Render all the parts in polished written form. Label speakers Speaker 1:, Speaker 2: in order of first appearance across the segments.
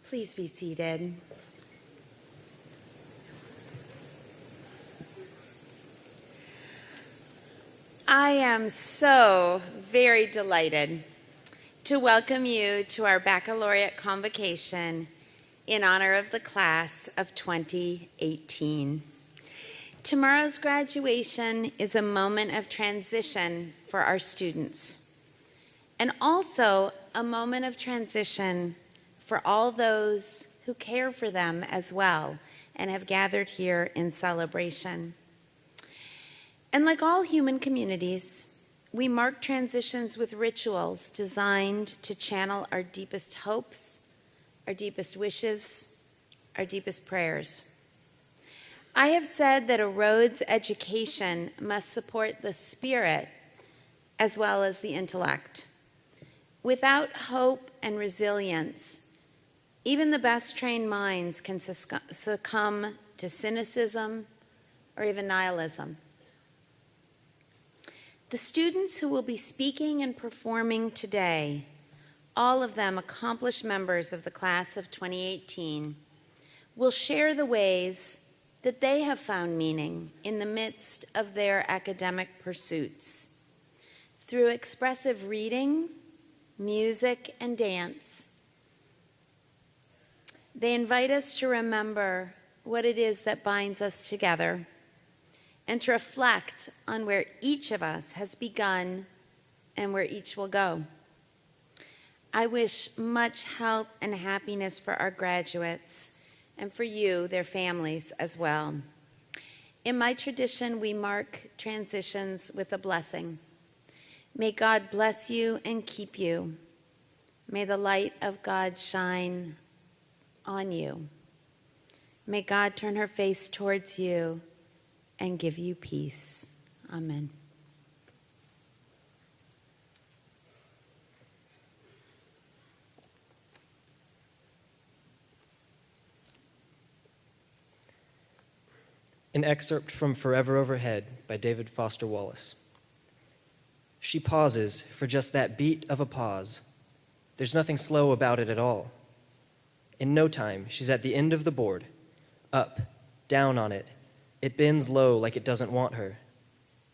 Speaker 1: Please be seated. I am so very delighted to welcome you to our baccalaureate convocation in honor of the class of 2018. Tomorrow's graduation is a moment of transition for our students, and also a moment of transition for all those who care for them as well and have gathered here in celebration. And like all human communities, we mark transitions with rituals designed to channel our deepest hopes, our deepest wishes, our deepest prayers. I have said that a Rhodes education must support the spirit as well as the intellect. Without hope and resilience, even the best trained minds can succumb to cynicism or even nihilism. The students who will be speaking and performing today, all of them accomplished members of the class of 2018, will share the ways that they have found meaning in the midst of their academic pursuits. Through expressive reading, music, and dance, they invite us to remember what it is that binds us together and to reflect on where each of us has begun and where each will go. I wish much health and happiness for our graduates and for you, their families, as well. In my tradition, we mark transitions with a blessing. May God bless you and keep you. May the light of God shine on you. May God turn her face towards you and give you peace. Amen.
Speaker 2: An excerpt from Forever Overhead by David Foster Wallace. She pauses for just that beat of a pause. There's nothing slow about it at all. In no time, she's at the end of the board. Up, down on it. It bends low like it doesn't want her.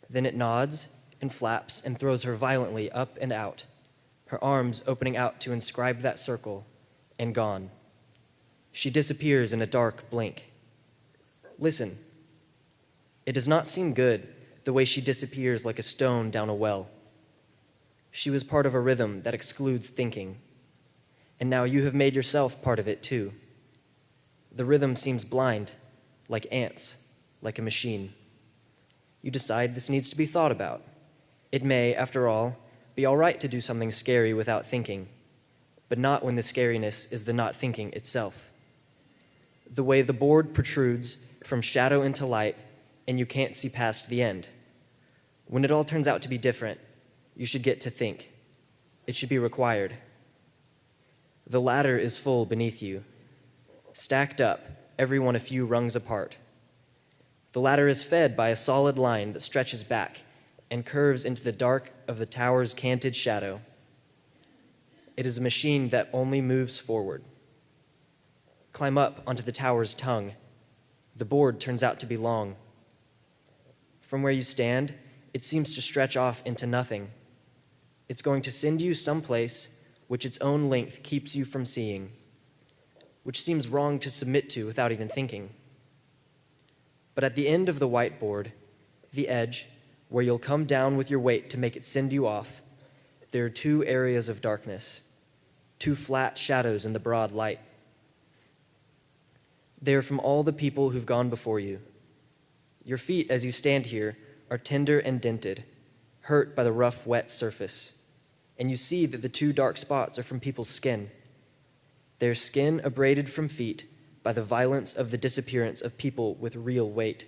Speaker 2: Then it nods and flaps and throws her violently up and out, her arms opening out to inscribe that circle, and gone. She disappears in a dark blink. Listen. It does not seem good, the way she disappears like a stone down a well. She was part of a rhythm that excludes thinking, and now you have made yourself part of it too. The rhythm seems blind, like ants, like a machine. You decide this needs to be thought about. It may, after all, be all right to do something scary without thinking, but not when the scariness is the not thinking itself. The way the board protrudes from shadow into light and you can't see past the end. When it all turns out to be different, you should get to think. It should be required. The ladder is full beneath you, stacked up, every one a few rungs apart. The ladder is fed by a solid line that stretches back and curves into the dark of the tower's canted shadow. It is a machine that only moves forward. Climb up onto the tower's tongue. The board turns out to be long. From where you stand, it seems to stretch off into nothing. It's going to send you someplace which its own length keeps you from seeing, which seems wrong to submit to without even thinking. But at the end of the whiteboard, the edge, where you'll come down with your weight to make it send you off, there are two areas of darkness, two flat shadows in the broad light. They are from all the people who've gone before you. Your feet, as you stand here, are tender and dented, hurt by the rough, wet surface. And you see that the two dark spots are from people's skin. Their skin abraded from feet by the violence of the disappearance of people with real weight.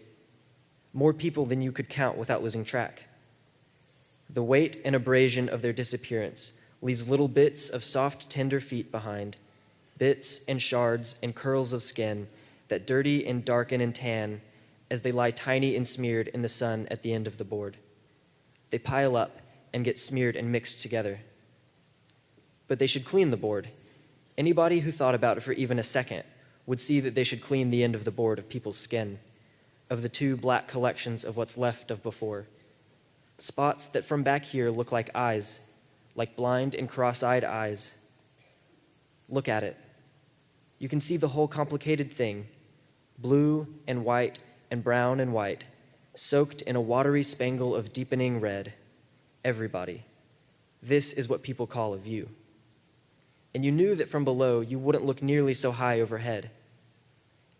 Speaker 2: More people than you could count without losing track. The weight and abrasion of their disappearance leaves little bits of soft, tender feet behind, bits and shards and curls of skin that dirty and darken and tan as they lie tiny and smeared in the sun at the end of the board. They pile up and get smeared and mixed together. But they should clean the board. Anybody who thought about it for even a second would see that they should clean the end of the board of people's skin, of the two black collections of what's left of before. Spots that from back here look like eyes, like blind and cross-eyed eyes. Look at it. You can see the whole complicated thing, blue and white and brown and white, soaked in a watery spangle of deepening red. Everybody. This is what people call a view. And you knew that from below you wouldn't look nearly so high overhead.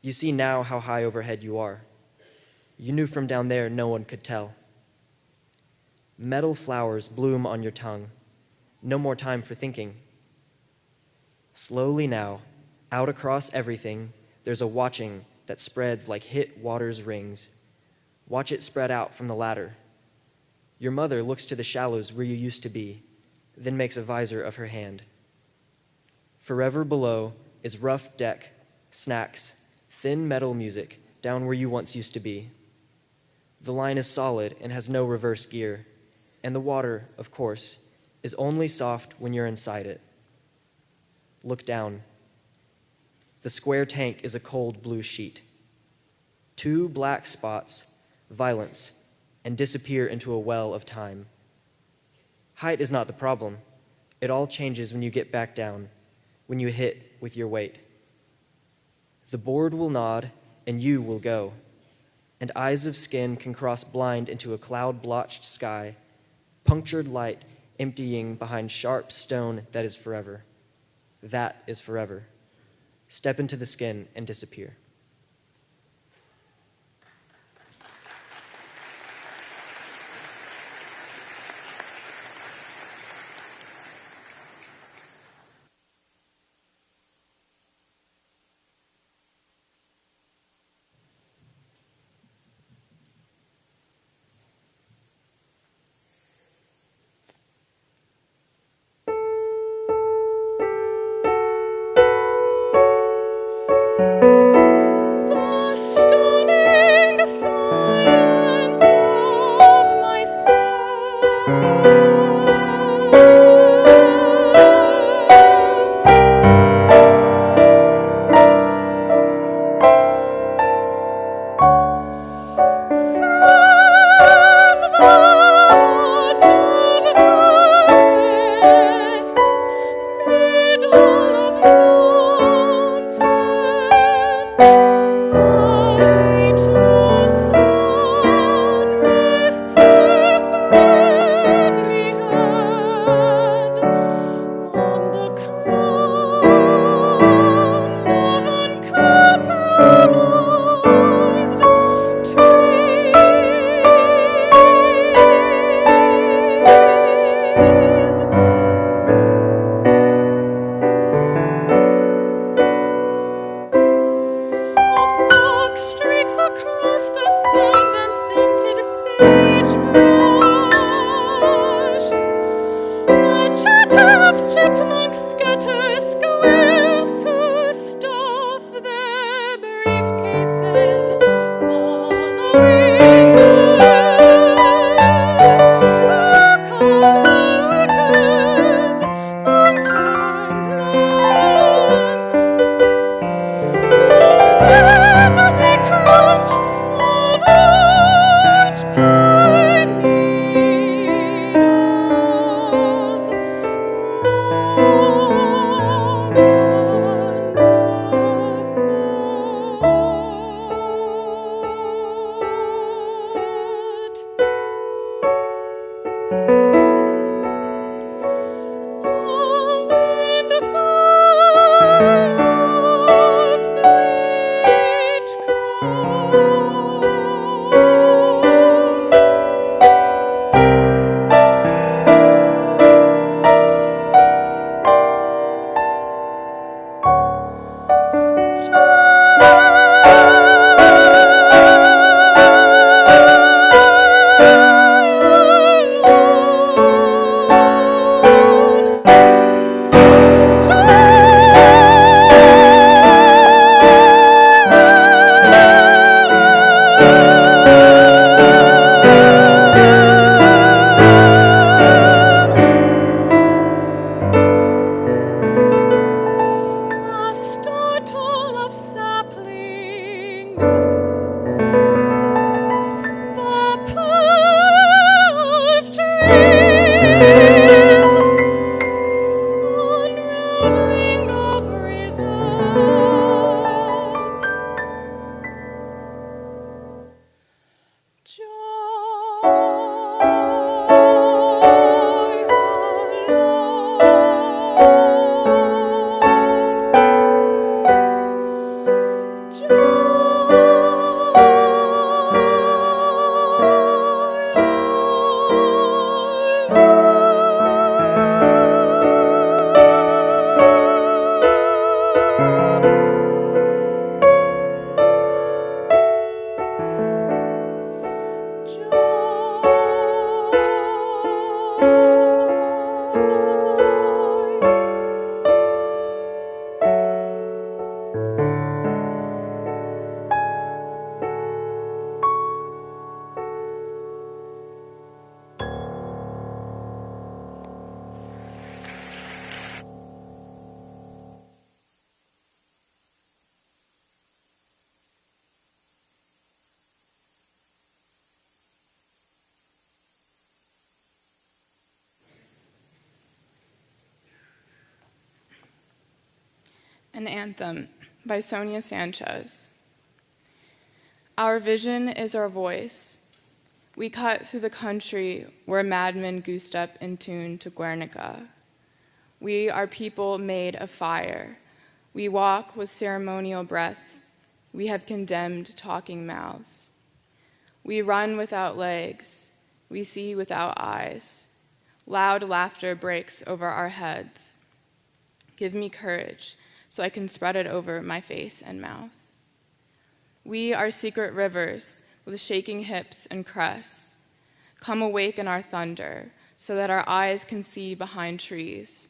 Speaker 2: You see now how high overhead you are. You knew from down there no one could tell. Metal flowers bloom on your tongue. No more time for thinking. Slowly now, out across everything, there's a watching that spreads like hit water's rings. Watch it spread out from the ladder. Your mother looks to the shallows where you used to be, then makes a visor of her hand. Forever below is rough deck, snacks, thin metal music down where you once used to be. The line is solid and has no reverse gear, and the water, of course, is only soft when you're inside it. Look down. The square tank is a cold blue sheet. 2 black spots, violence, and disappear into a well of time. Height is not the problem. It all changes when you get back down, when you hit with your weight. The board will nod, and you will go, and eyes of skin can cross blind into a cloud-blotched sky, punctured light emptying behind sharp stone that is forever. That is forever. Step into the skin and disappear.
Speaker 3: An Anthem by Sonia Sanchez. Our vision is our voice. We cut through the country where madmen goosed up in tune to Guernica. We are people made of fire. We walk with ceremonial breaths. We have condemned talking mouths. We run without legs. We see without eyes. Loud laughter breaks over our heads. Give me courage so I can spread it over my face and mouth. We are secret rivers with shaking hips and crests. Come awaken our thunder so that our eyes can see behind trees.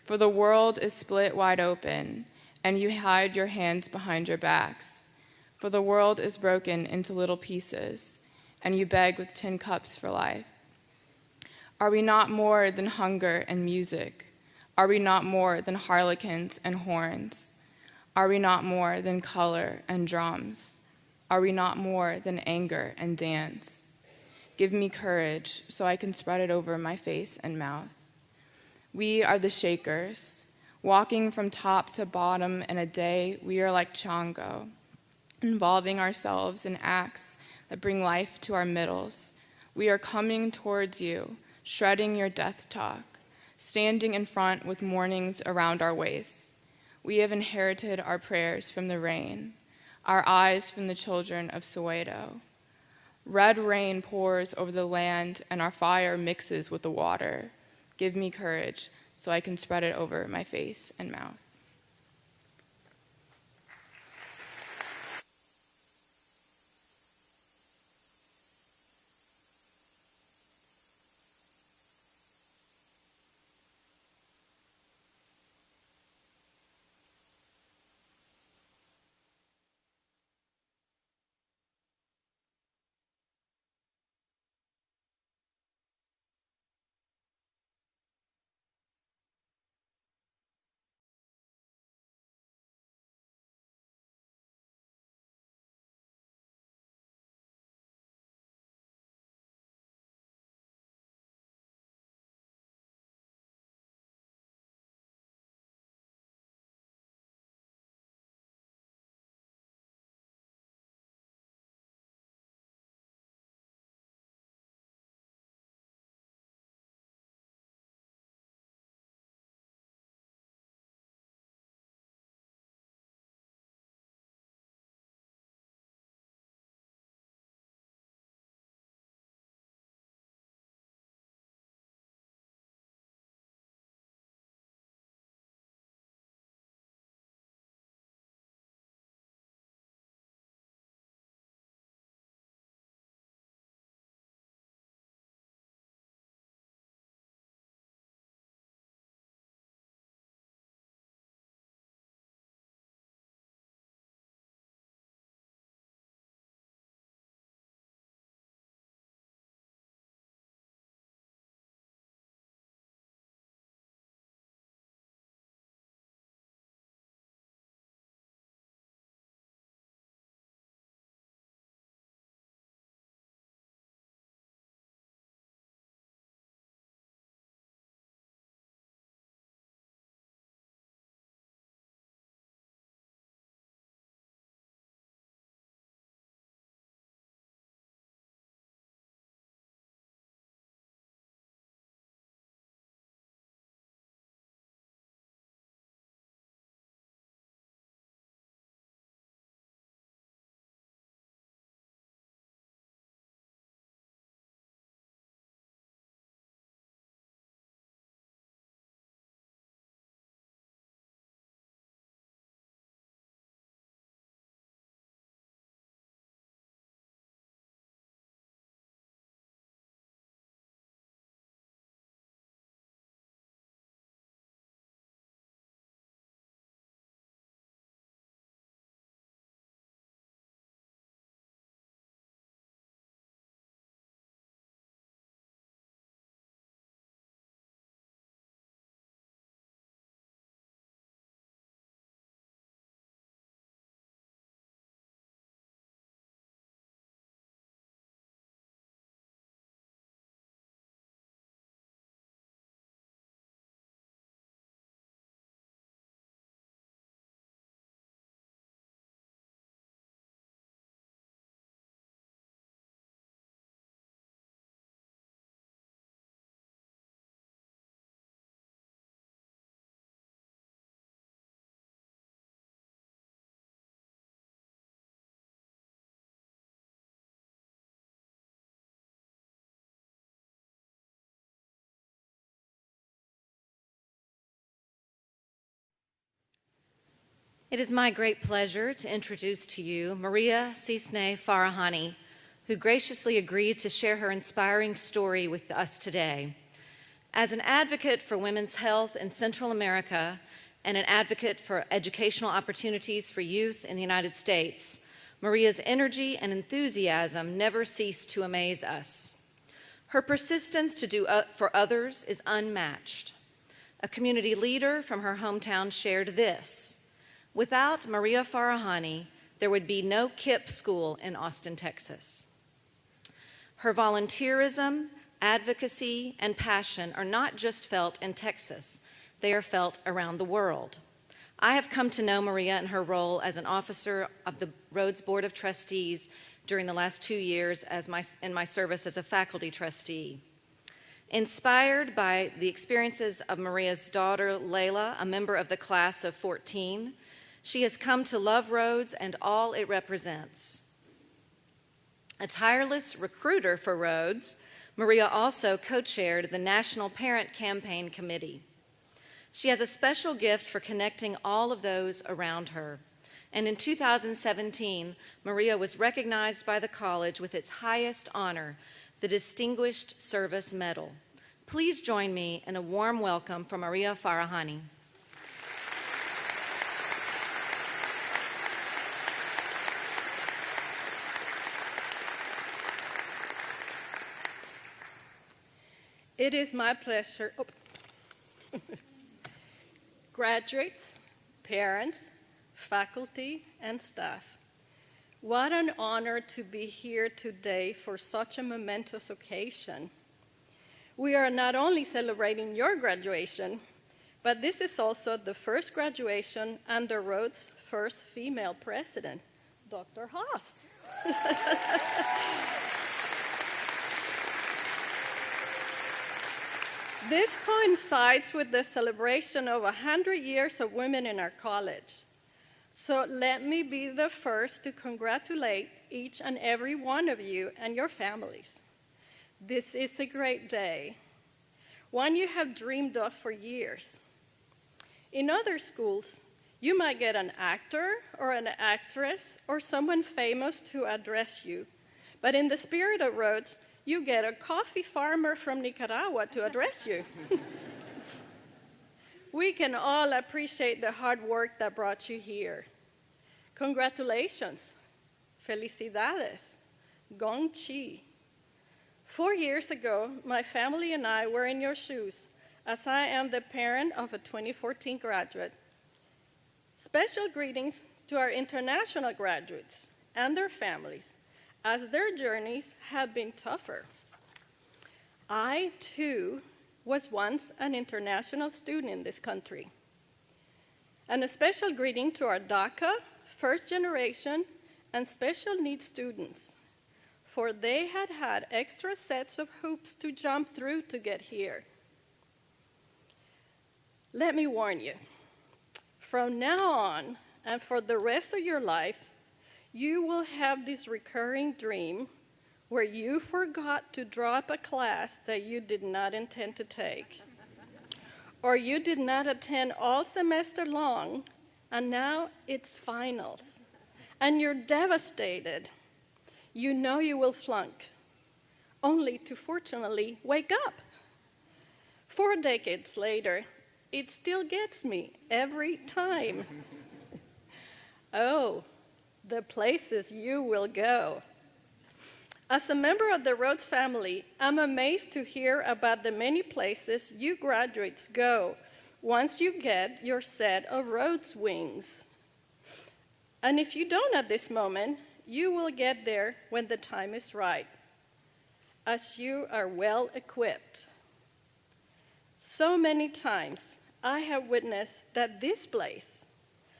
Speaker 3: For the world is split wide open, and you hide your hands behind your backs. For the world is broken into little pieces, and you beg with tin cups for life. Are we not more than hunger and music? Are we not more than harlequins and horns? Are we not more than color and drums? Are we not more than anger and dance? Give me courage so I can spread it over my face and mouth. We are the shakers, walking from top to bottom in a day we are like Chongo, involving ourselves in acts that bring life to our middles. We are coming towards you, shredding your death talk, standing in front with mournings around our waists. We have inherited our prayers from the rain, our eyes from the children of Soweto. Red rain pours over the land, and our fire mixes with the water. Give me courage so I can spread it over my face and mouth.
Speaker 4: It is my great pleasure to introduce to you Maria Cisne Farahani, who graciously agreed to share her inspiring story with us today. As an advocate for women's health in Central America and an advocate for educational opportunities for youth in the United States, Maria's energy and enthusiasm never cease to amaze us. Her persistence to do for others is unmatched. A community leader from her hometown shared this: "Without Maria Farahani, there would be no KIPP school in Austin, Texas." Her volunteerism, advocacy, and passion are not just felt in Texas, they are felt around the world. I have come to know Maria in her role as an officer of the Rhodes Board of Trustees during the last 2 years in my service as a faculty trustee. Inspired by the experiences of Maria's daughter, Layla, a member of the class of 14, she has come to love Rhodes and all it represents. A tireless recruiter for Rhodes, Maria also co-chaired the National Parent Campaign Committee. She has a special gift for connecting all of those around her. And in 2017, Maria was recognized by the college with its highest honor, the Distinguished Service Medal. Please join me in a warm welcome for Maria Farahani.
Speaker 5: It is my pleasure. Graduates, parents, faculty, and staff, what an honor to be here today for such a momentous occasion. We are not only celebrating your graduation, but this is also the first graduation under Rhodes' first female president, Dr. Haas. This coincides with the celebration of 100 years of women in our college. So let me be the first to congratulate each and every one of you and your families. This is a great day, one you have dreamed of for years. In other schools, you might get an actor or an actress or someone famous to address you. But in the spirit of Rhodes, you get a coffee farmer from Nicaragua to address you. We can all appreciate the hard work that brought you here. Congratulations. Felicidades. Gong Chi. 4 years ago, my family and I were in your shoes, as I am the parent of a 2014 graduate. Special greetings to our international graduates and their families, as their journeys have been tougher. I, too, was once an international student in this country. And a special greeting to our DACA, first generation, and special needs students, for they had had extra sets of hoops to jump through to get here. Let me warn you, from now on, and for the rest of your life, you will have this recurring dream where you forgot to drop a class that you did not intend to take, or you did not attend all semester long, and now it's finals, and you're devastated. You know you will flunk, only to fortunately wake up. 4 decades later, it still gets me every time. Oh, the places you will go. As a member of the Rhodes family, I'm amazed to hear about the many places you graduates go once you get your set of Rhodes wings. And if you don't at this moment, you will get there when the time is right, as you are well equipped. So many times I have witnessed that this place,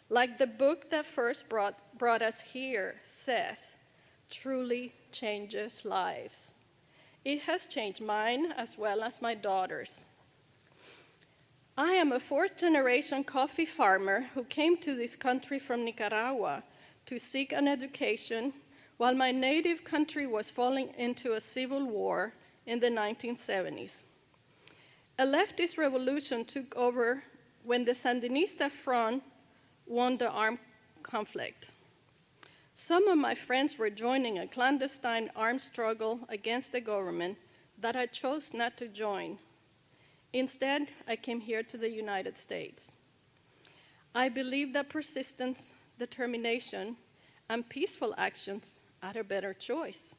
Speaker 5: like the book that first brought us here says, truly changes lives. It has changed mine as well as my daughter's. I am a 4th-generation coffee farmer who came to this country from Nicaragua to seek an education while my native country was falling into a civil war in the 1970s. A leftist revolution took over when the Sandinista Front won the armed conflict. Some of my friends were joining a clandestine armed struggle against the government that I chose not to join. Instead, I came here to the United States. I believe that persistence, determination, and peaceful actions are a better choice.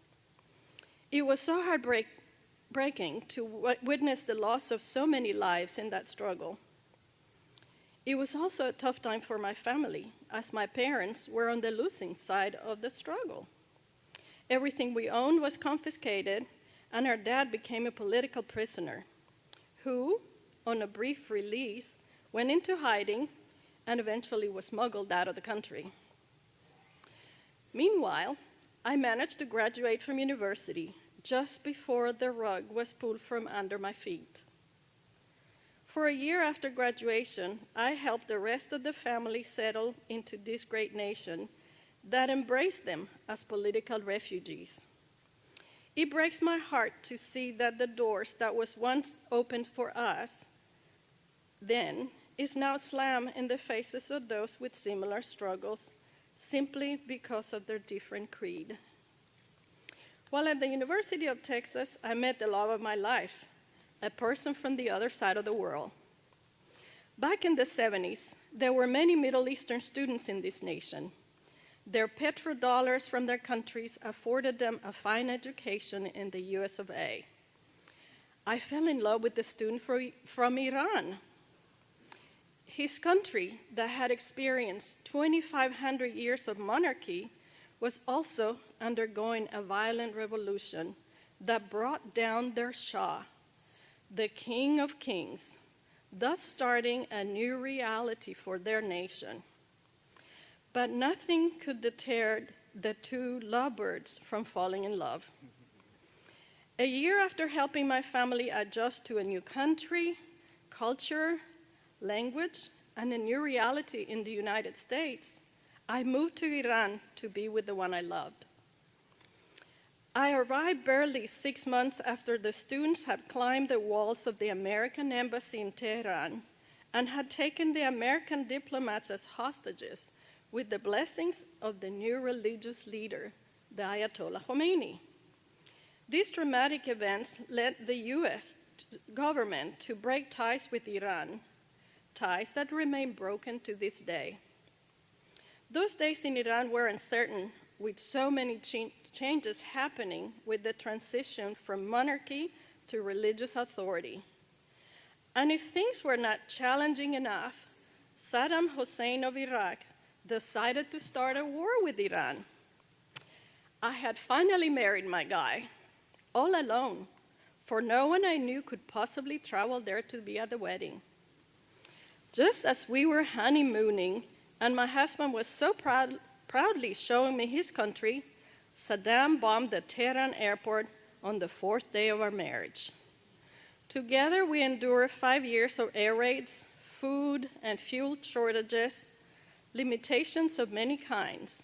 Speaker 5: It was so heartbreaking to witness the loss of so many lives in that struggle. It was also a tough time for my family, as my parents were on the losing side of the struggle. Everything we owned was confiscated, and our dad became a political prisoner who, on a brief release, went into hiding and eventually was smuggled out of the country. Meanwhile, I managed to graduate from university just before the rug was pulled from under my feet. For a year after graduation, I helped the rest of the family settle into this great nation that embraced them as political refugees. It breaks my heart to see that the doors that was once opened for us then is now slammed in the faces of those with similar struggles simply because of their different creed. While at the University of Texas, I met the love of my life, a person from the other side of the world. Back in the 70s, there were many Middle Eastern students in this nation. Their petrodollars from their countries afforded them a fine education in the US of A. I fell in love with a student from Iran. His country, that had experienced 2,500 years of monarchy, was also undergoing a violent revolution that brought down their Shah, the King of Kings, thus starting a new reality for their nation. But nothing could deter the two lovebirds from falling in love. A year after helping my family adjust to a new country, culture, language, and a new reality in the United States, I moved to Iran to be with the one I loved. I arrived barely 6 months after the students had climbed the walls of the American embassy in Tehran and had taken the American diplomats as hostages with the blessings of the new religious leader, the Ayatollah Khomeini. These dramatic events led the US government to break ties with Iran, ties that remain broken to this day. Those days in Iran were uncertain, with so many changes happening with the transition from monarchy to religious authority. And if things were not challenging enough, Saddam Hussein of Iraq decided to start a war with Iran. I had finally married my guy, all alone, for no one I knew could possibly travel there to be at the wedding. Just as we were honeymooning, and my husband was so proudly showing me his country, Saddam bombed the Tehran airport on the 4th day of our marriage. Together, we endured 5 years of air raids, food and fuel shortages, limitations of many kinds.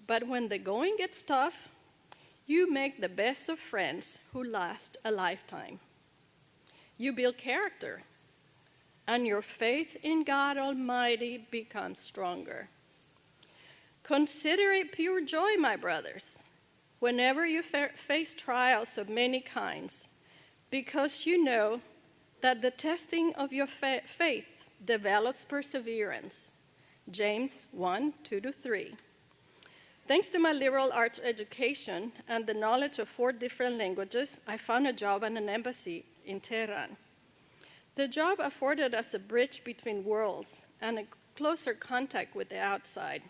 Speaker 5: But when the going gets tough, you make the best of friends who last a lifetime. You build character, and your faith in God Almighty becomes stronger. Consider it pure joy, my brothers, whenever you face trials of many kinds, because you know that the testing of your faith develops perseverance. James 1:2-3. Thanks to my liberal arts education and the knowledge of 4 different languages, I found a job at an embassy in Tehran. The job afforded us a bridge between worlds and a closer contact with the outside.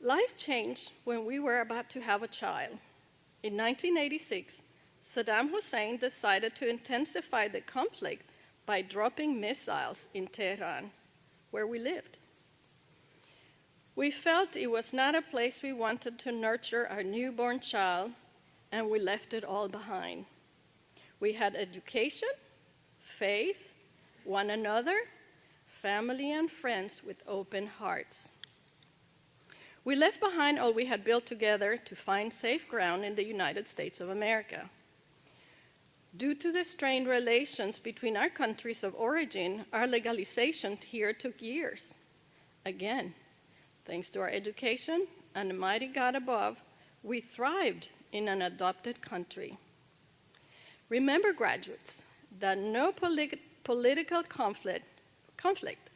Speaker 5: Life changed when we were about to have a child. In 1986, Saddam Hussein decided to intensify the conflict by dropping missiles in Tehran, where we lived. We felt it was not a place we wanted to nurture our newborn child, and we left it all behind. We had education, faith, one another, family, and friends with open hearts. We left behind all we had built together to find safe ground in the United States of America. Due to the strained relations between our countries of origin, our legalization here took years. Again, thanks to our education and the mighty God above, we thrived in an adopted country. Remember, graduates, that no political conflict,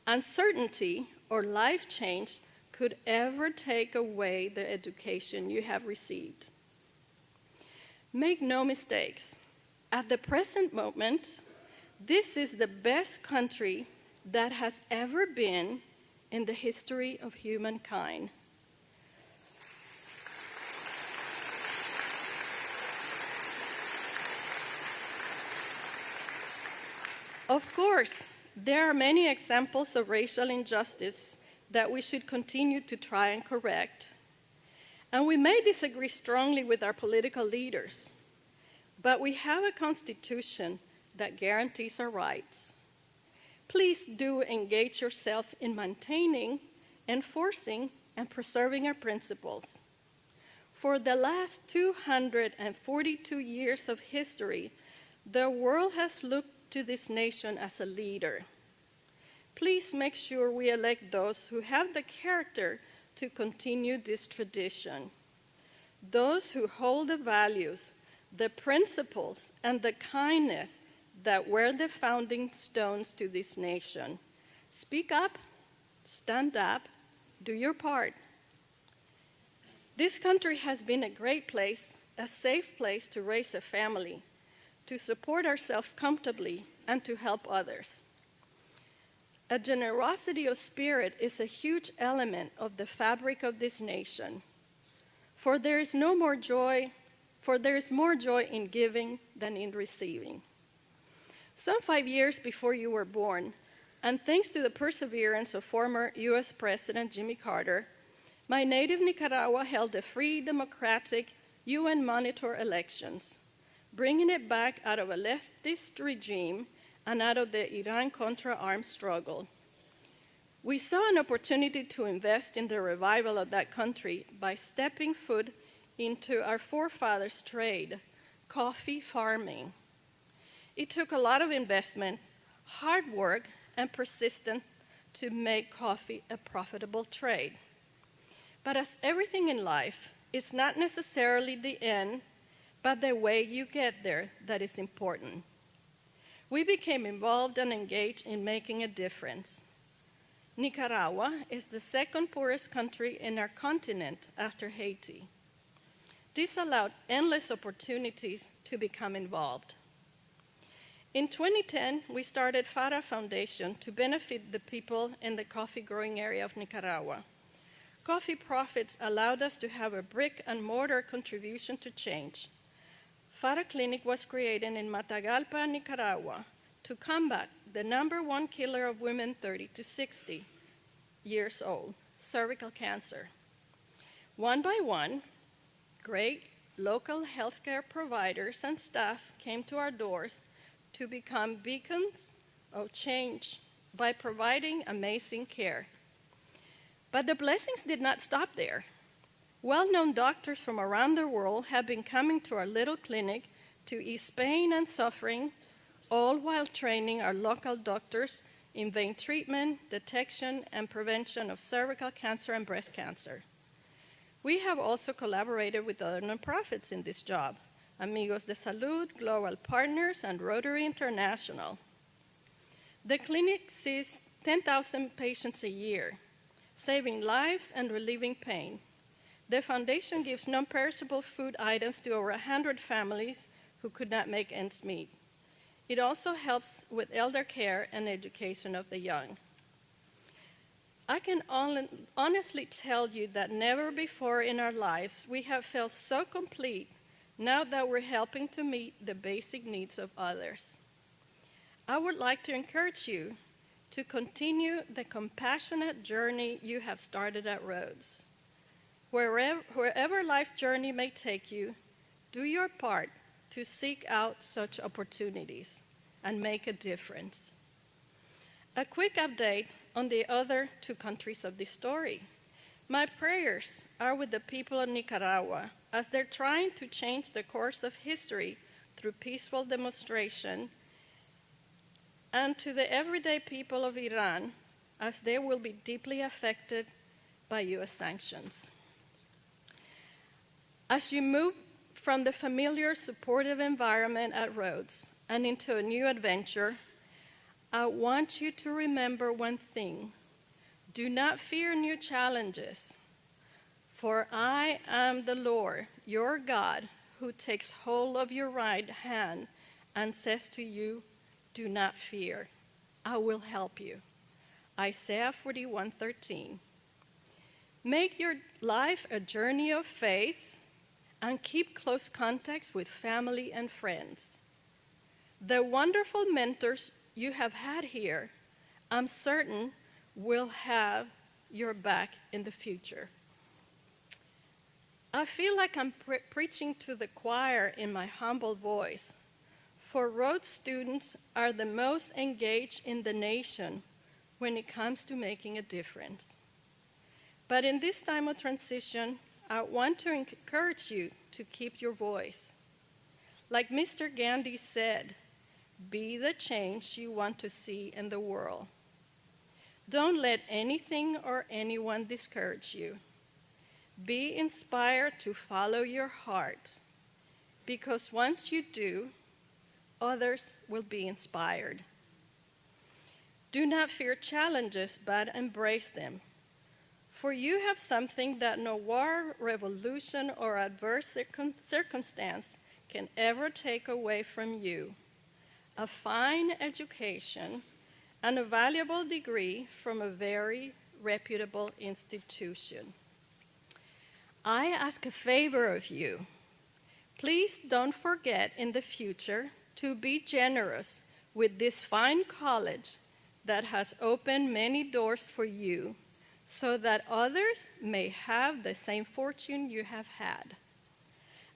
Speaker 5: uncertainty, or life change could ever take away the education you have received. Make no mistakes. At the present moment, this is the best country that has ever been in the history of humankind. Of course, there are many examples of racial injustice that we should continue to try and correct. And we may disagree strongly with our political leaders, but we have a constitution that guarantees our rights. Please do engage yourself in maintaining, enforcing, and preserving our principles. For the last 242 years of history, the world has looked to this nation as a leader. Please make sure we elect those who have the character to continue this tradition. Those who hold the values, the principles, and the kindness that were the founding stones to this nation. Speak up, stand up, do your part. This country has been a great place, a safe place to raise a family, to support ourselves comfortably, and to help others. A generosity of spirit is a huge element of the fabric of this nation. For there is more joy in giving than in receiving. Some 5 years before you were born, and thanks to the perseverance of former U.S. President Jimmy Carter, my native Nicaragua held the free, democratic, UN-monitored elections, bringing it back out of a leftist regime and out of the Iran-Contra arms struggle. We saw an opportunity to invest in the revival of that country by stepping foot into our forefathers' trade, coffee farming. It took a lot of investment, hard work, and persistence to make coffee a profitable trade. But as everything in life, it's not necessarily the end, but the way you get there that is important. We became involved and engaged in making a difference. Nicaragua is the second poorest country in our continent after Haiti. This allowed endless opportunities to become involved. In 2010, we started FARA Foundation to benefit the people in the coffee growing area of Nicaragua. Coffee profits allowed us to have a brick and mortar contribution to change. FARA Clinic was created in Matagalpa, Nicaragua, to combat the #1 killer of women 30 to 60 years old, cervical cancer. One by one, great local healthcare providers and staff came to our doors to become beacons of change by providing amazing care. But the blessings did not stop there. Well-known doctors from around the world have been coming to our little clinic to ease pain and suffering, all while training our local doctors in vein treatment, detection, and prevention of cervical cancer and breast cancer. We have also collaborated with other nonprofits in this job, Amigos de Salud, Global Partners, and Rotary International. The clinic sees 10,000 patients a year, saving lives and relieving pain. The foundation gives non-perishable food items to over 100 families who could not make ends meet. It also helps with elder care and education of the young. I can honestly tell you that never before in our lives we have felt so complete now that we're helping to meet the basic needs of others. I would like to encourage you to continue the compassionate journey you have started at Rhodes. Wherever life's journey may take you, do your part to seek out such opportunities and make a difference. A quick update on the other two countries of this story. My prayers are with the people of Nicaragua as they're trying to change the course of history through peaceful demonstration, and to the everyday people of Iran, as they will be deeply affected by U.S. sanctions. As you move from the familiar, supportive environment at Rhodes and into a new adventure, I want you to remember one thing. Do not fear new challenges, for I am the Lord, your God, who takes hold of your right hand and says to you, do not fear, I will help you. Isaiah 41:13. Make your life a journey of faith and keep close contacts with family and friends. The wonderful mentors you have had here, I'm certain, will have your back in the future. I feel like I'm preaching to the choir in my humble voice, for Rhodes students are the most engaged in the nation when it comes to making a difference. But in this time of transition, I want to encourage you to keep your voice. Like Mr. Gandhi said, be the change you want to see in the world. Don't let anything or anyone discourage you. Be inspired to follow your heart, because once you do, others will be inspired. Do not fear challenges, but embrace them. For you have something that no war, revolution, or adverse circumstance can ever take away from you: a fine education and a valuable degree from a very reputable institution. I ask a favor of you. Please don't forget in the future to be generous with this fine college that has opened many doors for you, so that others may have the same fortune you have had.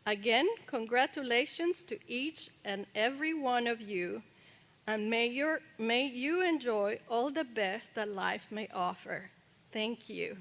Speaker 5: Again, congratulations to each and every one of you, and may you enjoy all the best that life may offer. Thank you.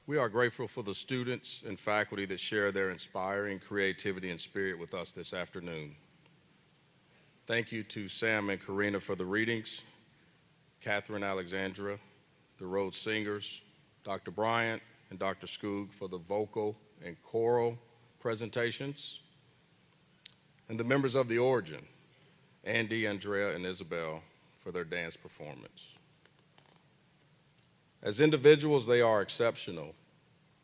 Speaker 6: We are grateful for the students and faculty that share their inspiring creativity and spirit with us this afternoon. Thank you to Sam and Karina for the readings, Catherine Alexandra, the Rhodes Singers, Dr. Bryant and Dr. Skoog for the vocal and choral presentations, and the members of the Origin, Andy, Andrea, and Isabel, for their dance performance. As individuals, they are exceptional,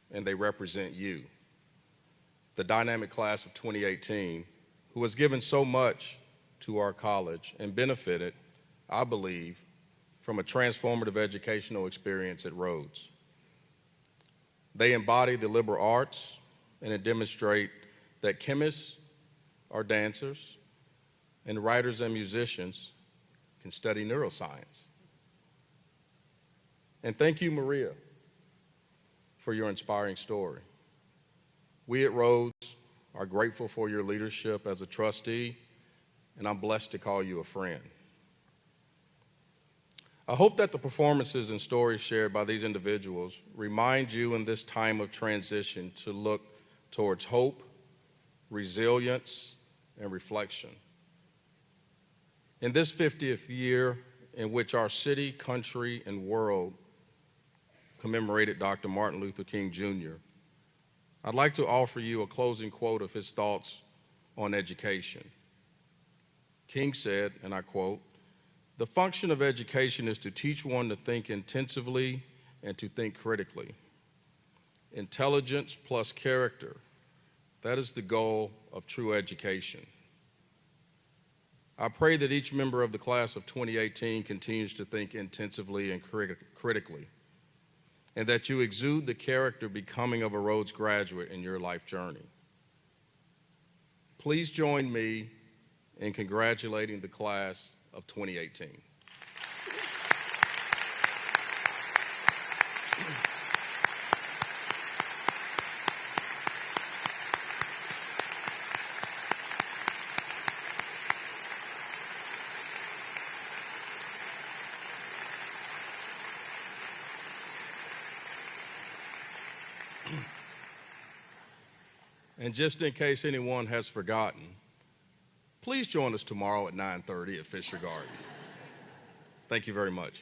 Speaker 6: and they represent you, the dynamic class of 2018, who has given so much to our college and benefited, I believe, from a transformative educational experience at Rhodes. They embody the liberal arts and demonstrate that chemists are dancers and writers and musicians can study neuroscience. And thank you, Maria, for your inspiring story. We at Rhodes are grateful for your leadership as a trustee, and I'm blessed to call you a friend. I hope that the performances and stories shared by these individuals remind you in this time of transition to look towards hope, resilience, and reflection. In this 50th year in which our city, country, and world commemorated Dr. Martin Luther King Jr., I'd like to offer you a closing quote of his thoughts on education. King said, and I quote, "The function of education is to teach one to think intensively and to think critically. Intelligence plus character, that is the goal of true education." I pray that each member of the class of 2018 continues to think intensively and critically, and that you exude the character becoming of a Rhodes graduate in your life journey. Please join me in congratulating the class of 2018. And just in case anyone has forgotten, please join us tomorrow at 9:30 at Fisher Garden. Thank you very much.